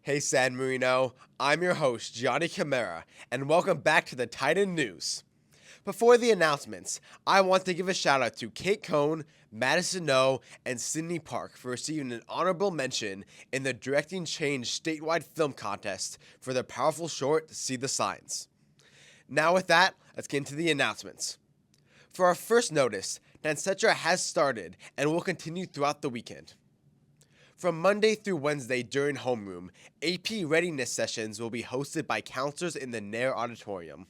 Hey San Marino, I'm your host, Gianni Camera, and welcome back to the Titan News. Before the announcements, I want to give a shout out to Kate Kohn, Madison No, and Sydney Park for receiving an honorable mention in the Directing Change Statewide Film Contest for their powerful short, See the Signs. Now with that, let's get into the announcements. For our first notice, Dancetra has started and will continue throughout the weekend. From Monday through Wednesday during homeroom, AP readiness sessions will be hosted by counselors in the Nair Auditorium.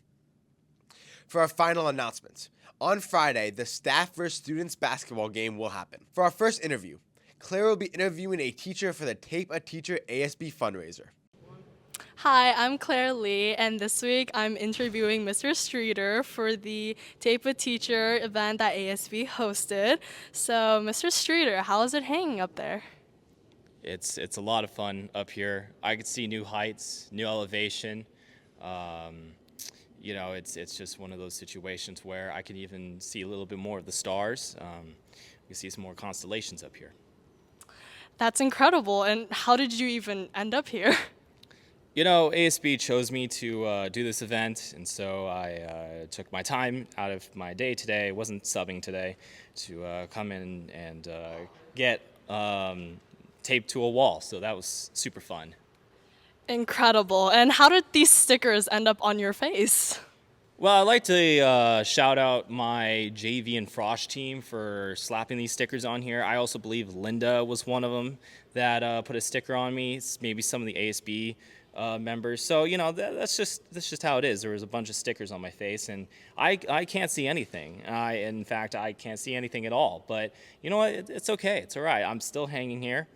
For our final announcement, on Friday, the staff vs. students basketball game will happen. For our first interview, Claire will be interviewing a teacher for the Tape a Teacher ASB fundraiser. Hi, I'm Claire Lee, and this week I'm interviewing Mr. Streeter for the Tape a Teacher event that ASB hosted. So, Mr. Streeter, how is it hanging up there? It's a lot of fun up here. I could see new heights, new elevation. It's just one of those situations where I can even see a little bit more of the stars. You see some more constellations up here. That's incredible. And how did you even end up here? ASB chose me to do this event, and so I took my time out of my day today, wasn't subbing today, to come in and get taped to a wall. So that was super fun. Incredible. And how did these stickers end up on your face? Well, I'd like to shout out my JV and Frosh team for slapping these stickers on here. I also believe Linda was one of them that put a sticker on me. Maybe some of the ASB members. So that's just how it is. There was a bunch of stickers on my face, and I can't see anything. In fact, I can't see anything at all. But you know what? It's okay. It's all right. I'm still hanging here.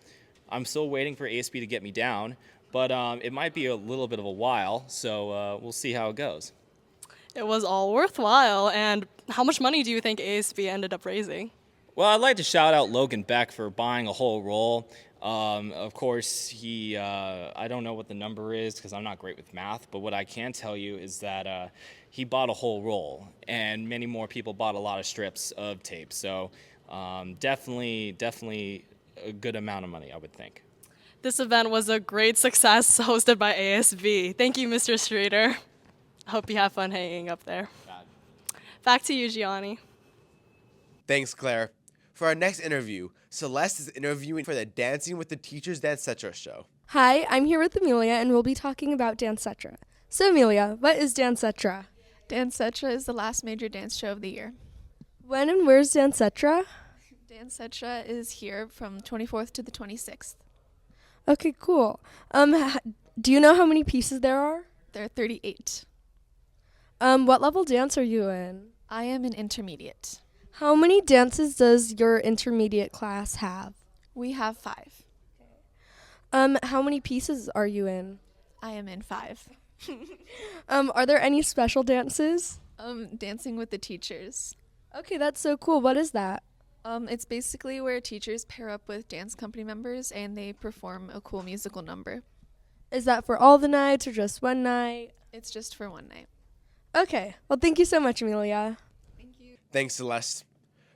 I'm still waiting for ASB to get me down. But it might be a little bit of a while. So we'll see how it goes. It was all worthwhile. And how much money do you think ASB ended up raising? Well, I'd like to shout out Logan Beck for buying a whole roll. Of course, he, I don't know what the number is because I'm not great with math, but what I can tell you is that he bought a whole roll, and many more people bought a lot of strips of tape. So definitely a good amount of money, I would think. This event was a great success hosted by ASB. Thank you, Mr. Streeter. I hope you have fun hanging up there. Back to you, Gianni. Thanks, Claire. For our next interview, Celeste is interviewing for the Dancing with the Teachers Dancetra show. Hi, I'm here with Amelia, and we'll be talking about Dancetra. So, Amelia, what is Dancetra? Dancetra is the last major dance show of the year. When and where's Dancetra? Dancetra is here from 24th to the 26th. Okay, cool. Do you know how many pieces there are? There are 38. What level dance are you in? I am an intermediate. How many dances does your intermediate class have? We have 5. How many pieces are you in? I am in 5. Are there any special dances? Dancing with the teachers. Okay, that's so cool. What is that? It's basically where teachers pair up with dance company members and they perform a cool musical number. Is that for all the nights or just one night? It's just for one night. Okay, well, thank you so much, Amelia. Thank you. Thanks, Celeste.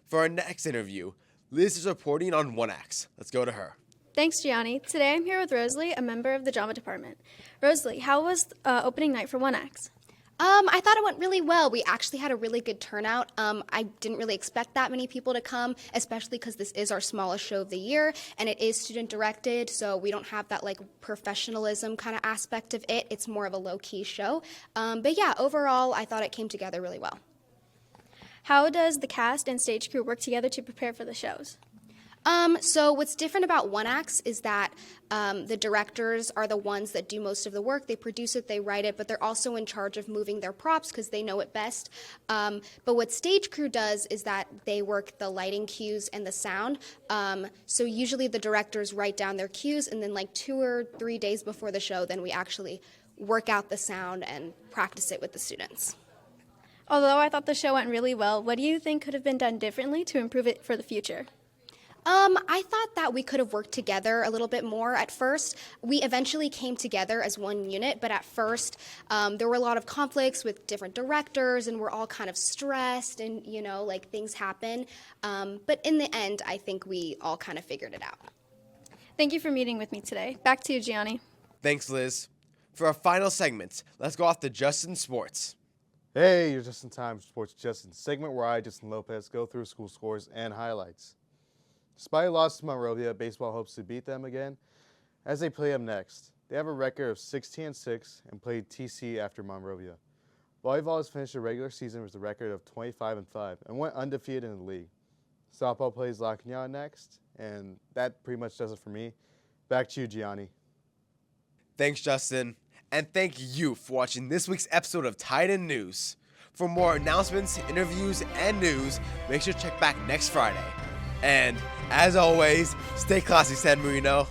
For our next interview, Liz is reporting on One Acts. Let's go to her. Thanks, Gianni. Today I'm here with Rosalie, a member of the drama department. Rosalie, how was opening night for One Acts? I thought it went really well. We actually had a really good turnout. I didn't really expect that many people to come, especially because this is our smallest show of the year, and it is student-directed, so we don't have that, professionalism kind of aspect of it. It's more of a low-key show. But yeah, overall, I thought it came together really well. How does the cast and stage crew work together to prepare for the shows? So what's different about One Acts is that the directors are the ones that do most of the work. They produce it, they write it, but they're also in charge of moving their props because they know it best. But what stage crew does is that they work the lighting cues and the sound. So usually the directors write down their cues, and then 2 or 3 days before the show, then we actually work out the sound and practice it with the students. Although I thought the show went really well, what do you think could have been done differently to improve it for the future? I thought that we could have worked together a little bit more at first. We eventually came together as one unit, but at first there were a lot of conflicts with different directors, and we're all kind of stressed, and, things happen. But in the end, I think we all kind of figured it out. Thank you for meeting with me today. Back to you, Gianni. Thanks, Liz. For our final segment, let's go off to Justin Sports. Hey, you're just in time for Sports Justin, segment where I, Justin Lopez, go through school scores and highlights. Despite a loss to Monrovia, baseball hopes to beat them again as they play them next. They have a record of 16-6 and played TC after Monrovia. Volleyball has finished the regular season with a record of 25-5 and went undefeated in the league. Softball plays La Cañada next, and that pretty much does it for me. Back to you, Gianni. Thanks, Justin. And thank you for watching this week's episode of Titan News. For more announcements, interviews, and news, make sure to check back next Friday. And, as always, stay classy, San Marino.